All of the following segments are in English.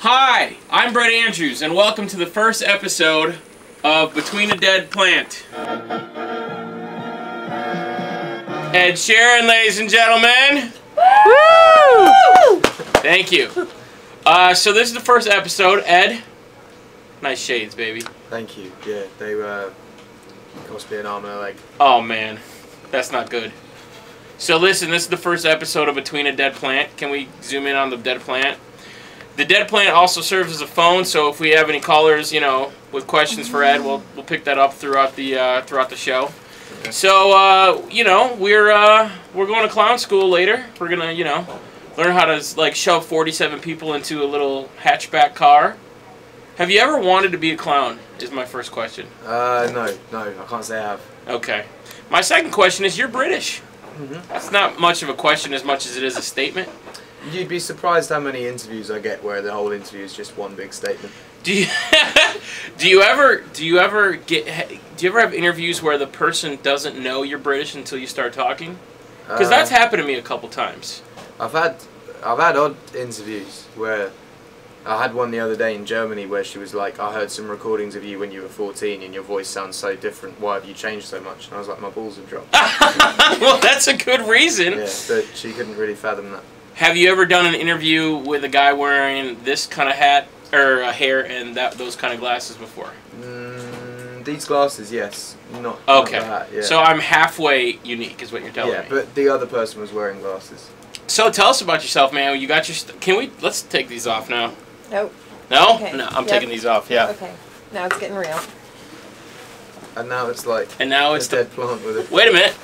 Hi, I'm Brett Andrews, and welcome to the first episode of Between a Dead Plant. Ed Sheeran, ladies and gentlemen. Woo! Thank you. So this is the first episode. Ed, nice shades, baby. Thank you. Yeah, they cost me an arm and a leg. Oh man, that's not good. So listen, this is the first episode of Between a Dead Plant. Can we zoom in on the dead plant? The dead plant also serves as a phone, so if we have any callers, with questions for Ed, we'll pick that up throughout the show. Okay. So we're going to clown school later. We're gonna learn how to shove 47 people into a little hatchback car. Have you ever wanted to be a clown? Is my first question. No, I can't say I have. Okay. My second question is, you're British. Mm-hmm. That's not much of a question as much as it is a statement. You'd be surprised how many interviews I get where the whole interview is just one big statement. Do you ever have interviews where the person doesn't know you're British until you start talking? Because that's happened to me a couple times. I've had odd interviews where I had one the other day in Germany where she was like, I heard some recordings of you when you were 14 and your voice sounds so different. Why have you changed so much? And I was like, my balls have dropped. Well, that's a good reason. Yeah, but she couldn't really fathom that. Have you ever done an interview with a guy wearing this kind of hat or hair and those kind of glasses before? These glasses, yes. Not okay. Not the hat, yeah. So I'm halfway unique, is what you're telling me. Yeah, but the other person was wearing glasses. So tell us about yourself, man. You got your. Let's take these off now. Nope. No? Okay. No, I'm taking these off. Yeah. Okay. Now it's getting real. And now it's like. And now it's a dead plant with it. Wait a minute.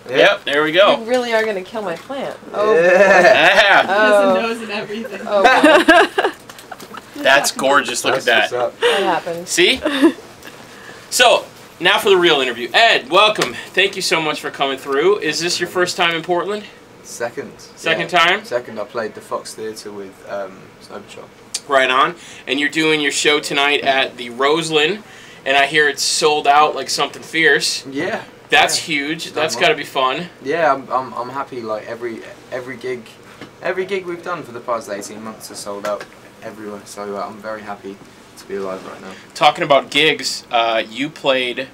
Yep, there we go. You really are going to kill my plant. Oh. Yeah. Oh. Has a nose and everything. Oh, wow. That's gorgeous. Look at that. What happened? See? So, now for the real interview. Ed, welcome. Thank you so much for coming through. Is this your first time in Portland? Second. Second time? Second. I played the Fox Theatre with Snowball. Right on. And you're doing your show tonight at the Roseland, and I hear it's sold out like something fierce. Yeah. That's huge. That's got to be fun. Yeah, I'm happy. Like every gig we've done for the past 18 months is sold out everywhere. So I'm very happy to be alive right now. Talking about gigs, you played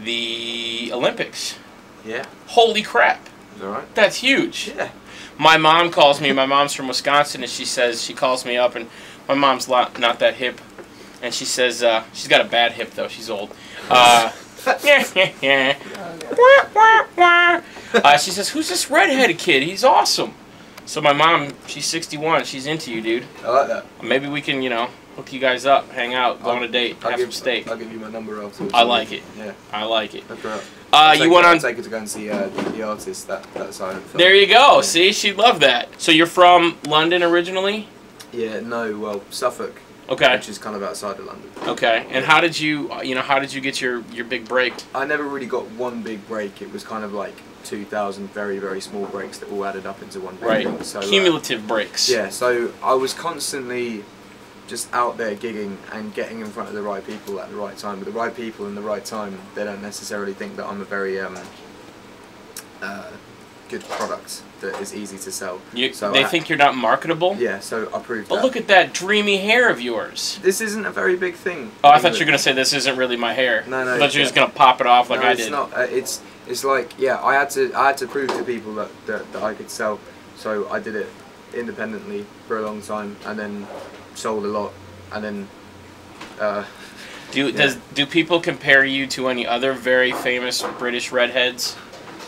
the Olympics. Yeah. Holy crap! Is that right? That's huge. Yeah. My mom calls me. My mom's from Wisconsin, and she calls me up, and my mom's not that hip, and she says she's got a bad hip though. She's old. She says, who's this redheaded kid? He's awesome. So my mom, she's 61. She's into you, dude. I like that. Maybe we can, hook you guys up, hang out, go on a date, have some steak. I'll give you my number afterwards. I like it. Yeah. I like it. Look her up. I'll take her to go and see the artist that silent film. There you go. Yeah. See, she'd love that. So you're from London originally? Yeah. No. Well, Suffolk. Okay. Which is kind of outside of London. Okay. And how did you get your big break? I never really got one big break. It was kind of like 2,000 very, very small breaks that all added up into one big thing. So, cumulative breaks. Yeah. So I was constantly just out there gigging and getting in front of the right people at the right time. With the right people in the right time, they don't necessarily think that I'm a very good product that is easy to sell. They think you're not marketable? Yeah, so I proved that. But look at that dreamy hair of yours. This isn't a very big thing. Oh, I thought you were going to say this isn't really my hair. No. I thought you were just going to pop it off like I did. No, it's not. It's like, yeah, I had to prove to people that I could sell. So I did it independently for a long time and then sold a lot and then do people compare you to any other very famous British redheads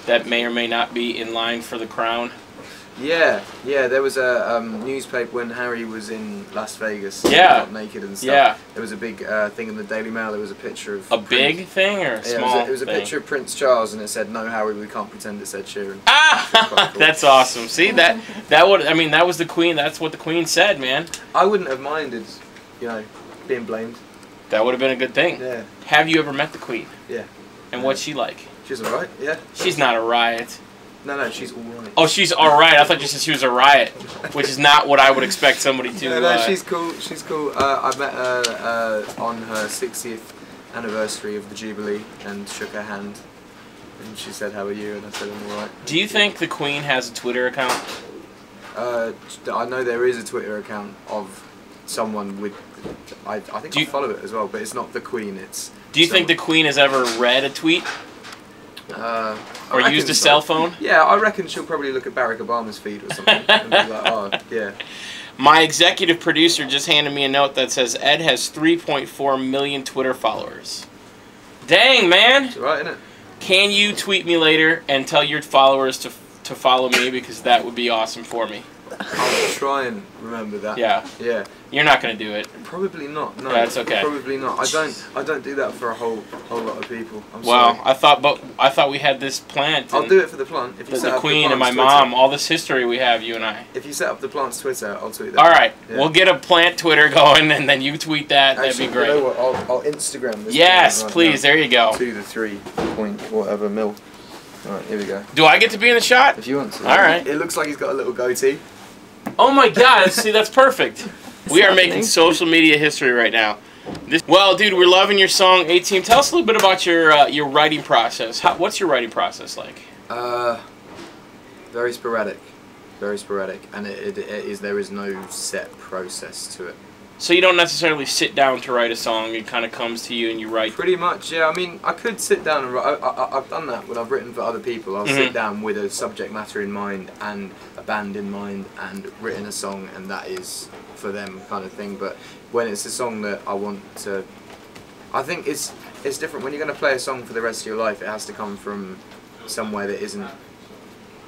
that may or may not be in line for the crown? Yeah. There was a newspaper when Harry was in Las Vegas. Yeah. Got naked and stuff. Yeah. There was a big thing in the Daily Mail. There was a picture of big thing or a small? It was a picture of Prince Charles, and it said, "No, Harry, we can't pretend it said Sheeran." Ah, cool. That's awesome. See that was the Queen. That's what the Queen said, man. I wouldn't have minded, being blamed. That would have been a good thing. Yeah. Have you ever met the Queen? Yeah. And what's she like? She's alright. Yeah. She's not a riot. No, she's alright. Oh, she's alright. I thought you said she was a riot, which is not what I would expect somebody to. No, she's cool. She's cool. I met her on her 60th anniversary of the Jubilee and shook her hand. And she said, "How are you?" And I said, "I'm alright." Do you think the Queen has a Twitter account? I know there is a Twitter account of someone with. I think I follow it as well, but it's not the Queen. It's. Do you think the Queen has ever read a tweet? Or used a cell phone? Yeah, I reckon she'll probably look at Barack Obama's feed or something and be like, oh, yeah. My executive producer just handed me a note that says Ed has 3.4 million Twitter followers. Dang, man! It's alright, isn't it? Can you tweet me later and tell your followers to follow me, because that would be awesome for me. I'll try and remember that. Yeah. Yeah. You're not going to do it. Probably not. No. That's okay. Probably not. I don't do that for a whole lot of people. I'm Well, sorry. I thought we had this plant. I'll do it for the plant. If you set the up Queen the and my plant's Twitter. mom, all this history we have, you and I. If you set up the plant's Twitter, I'll tweet that. All right, Yeah. we'll get a plant Twitter going, and then you tweet that. Actually, that'd be great. You know what? I'll Instagram this. Yes, right please. now. There you go. To the 3 point whatever mil. All right, here we go. Do I get to be in the shot? If you want to. All right. It looks like he's got a little goatee. Oh my God! See, that's perfect. We are making happening? social media history right now. Well, dude, we're loving your song, A-Team. Tell us a little bit about your writing process. What's your writing process like? Very sporadic, and there is no set process to it. So you don't necessarily sit down to write a song. It kind of comes to you and you write. Pretty much, yeah. I mean, I could sit down and write. I've done that when I've written for other people. I'll sit down with a subject matter in mind and a band in mind and written a song, and that is for them kind of thing. But when it's a song that I want to, I think it's different. When you're going to play a song for the rest of your life, it has to come from somewhere that isn't.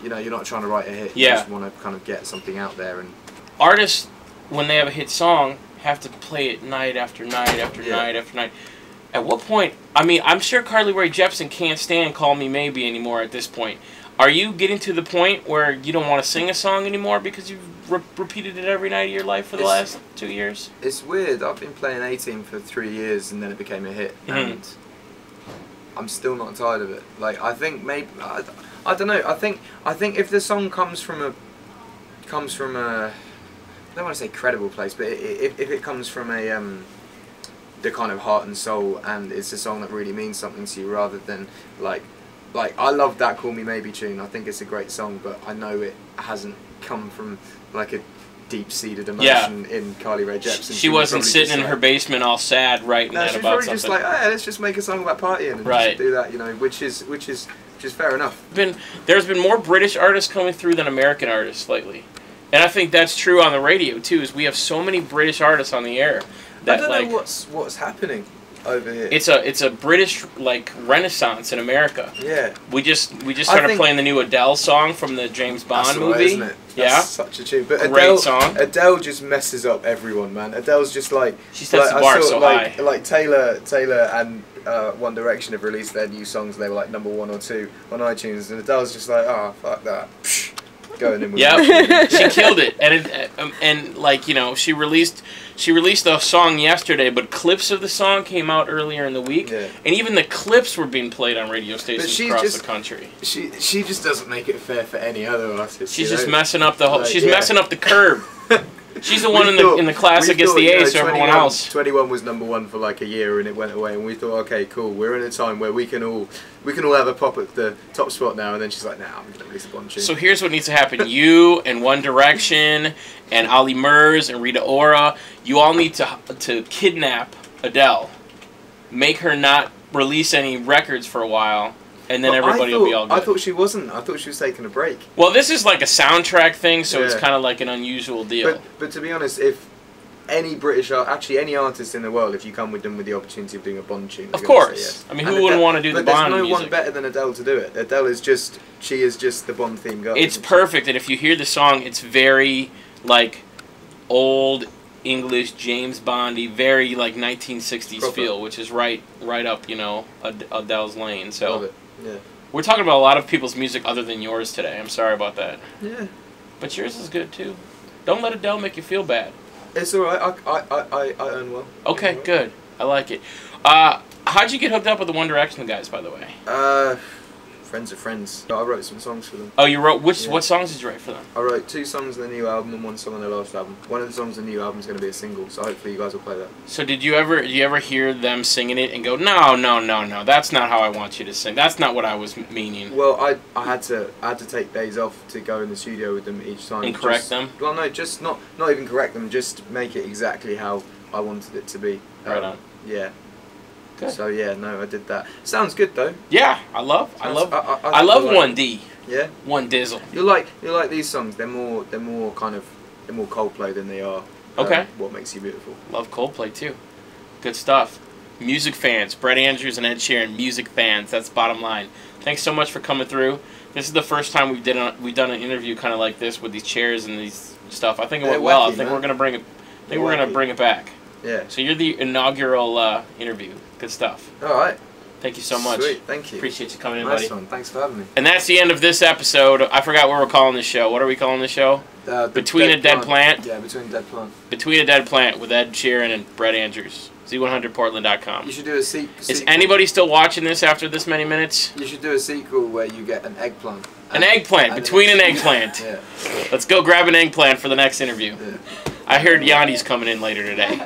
You know, you're not trying to write a hit. You Yeah. just want to kind of get something out there. And Artists, when they have a hit song, have to play it night after night after night after night. At what point, I mean, I'm sure Carly Rae Jepsen can't stand Call Me Maybe anymore at this point. Are you getting to the point where you don't want to sing a song anymore because you've repeated it every night of your life for the last 2 years? It's weird. I've been playing A-Team for 3 years and then it became a hit. And I'm still not tired of it. Like, I think maybe, I don't know, I think if the song comes from a, I don't want to say credible place, but if it comes from the kind of heart and soul, and it's a song that really means something to you, rather than like I love that Call Me Maybe tune. I think it's a great song, but I know it hasn't come from like a deep-seated emotion in Carly Rae Jepsen. She wasn't sitting in her basement all sad writing no, that she's about probably something. just like, hey, let's just make a song about partying and just do that, you know, which is fair enough. There's been more British artists coming through than American artists lately. And I think that's true on the radio too. Is we have so many British artists on the air that I don't know what's happening over here. It's a British like renaissance in America. Yeah. We just started playing the new Adele song from the James Bond movie. Right, isn't it? That's such a tune. But great song. Adele just messes up everyone, man. Adele's just like she sets the bar so high. Like Taylor and One Direction have released their new songs. They were like number 1 or 2 on iTunes, and Adele's just like, oh fuck that. Going in with she killed it, and like, you know, she released the song yesterday, but clips of the song came out earlier in the week, and even the clips were being played on radio stations across the country. She just doesn't make it fair for any other artist. She's just messing up the whole. She's messing up the curve. She's the one in the class that gets the A, so everyone else. 21 was number 1 for like a year, and it went away. And we thought, okay, cool. We're in a time where we can all have a pop at the top spot now. And then she's like, nah, I'm gonna release a Bond tune. So here's what needs to happen: you and One Direction and Ollie Murs and Rita Ora, you all need to kidnap Adele, make her not release any records for a while. And then everybody will be all good. I thought she wasn't. I thought she was taking a break. Well, this is like a soundtrack thing, so it's kind of like an unusual deal. But to be honest, if any any artist in the world, if you come with them with the opportunity of doing a Bond tune, of course. Yes. I mean, who wouldn't want to do the Bond music? But there's no one better than Adele to do it. Adele is just the Bond theme girl. It's perfect, and if you hear the song, it's very like old English James Bondy, very like 1960s feel, which is right up, you know, Adele's lane. So. Love it. Yeah. We're talking about a lot of people's music other than yours today. I'm sorry about that. Yeah. But yours is good too. Don't let Adele make you feel bad. It's alright. I earn well. Okay, good. I like it. How'd you get hooked up with the One Direction guys, by the way? friends of friends. I wrote some songs for them. Oh, you wrote what Yeah. songs did you write for them? I wrote 2 songs on the new album and 1 song on the last album. One of the songs on the new album is going to be a single, so hopefully you guys will play that. So did you ever hear them singing it and go, no, that's not how I want you to sing. That's not what I was meaning. Well, I had to take days off to go in the studio with them each time And correct them? Well, no, just not even correct them. Just make it exactly how I wanted it to be. Right on. Yeah. Good. So yeah, no, I did that. Sounds good though. Yeah, I love I 1D. Yeah. 1 Dizzle. You like these songs? They're more Coldplay than they are. Okay. What Makes You Beautiful. Love Coldplay too. Good stuff. Music fans, Brett Andrews and Ed Sheeran, music fans. That's bottom line. Thanks so much for coming through. This is the first time we've done an interview kind of like this with these chairs and these stuff. I think it went well. I think we're gonna bring it. I think we're gonna bring it back. Yeah. So you're the inaugural interview. Good stuff. All right. Thank you so much. Sweet. Thank you. Appreciate you coming in, Nice buddy. one. Thanks for having me. And that's the end of this episode. I forgot what we're calling this show. What are we calling this show? Between a Dead Plant. Yeah, Between a Dead Plant. Between a Dead Plant with Ed Sheeran and Brett Andrews. Z100portland.com. You should do a sequel. Is anybody still watching this after this many minutes? You should do a sequel where you get an eggplant. An eggplant. Between an eggplant. Yeah. Let's go grab an eggplant for the next interview. Yeah. I heard Yanni's coming in later today.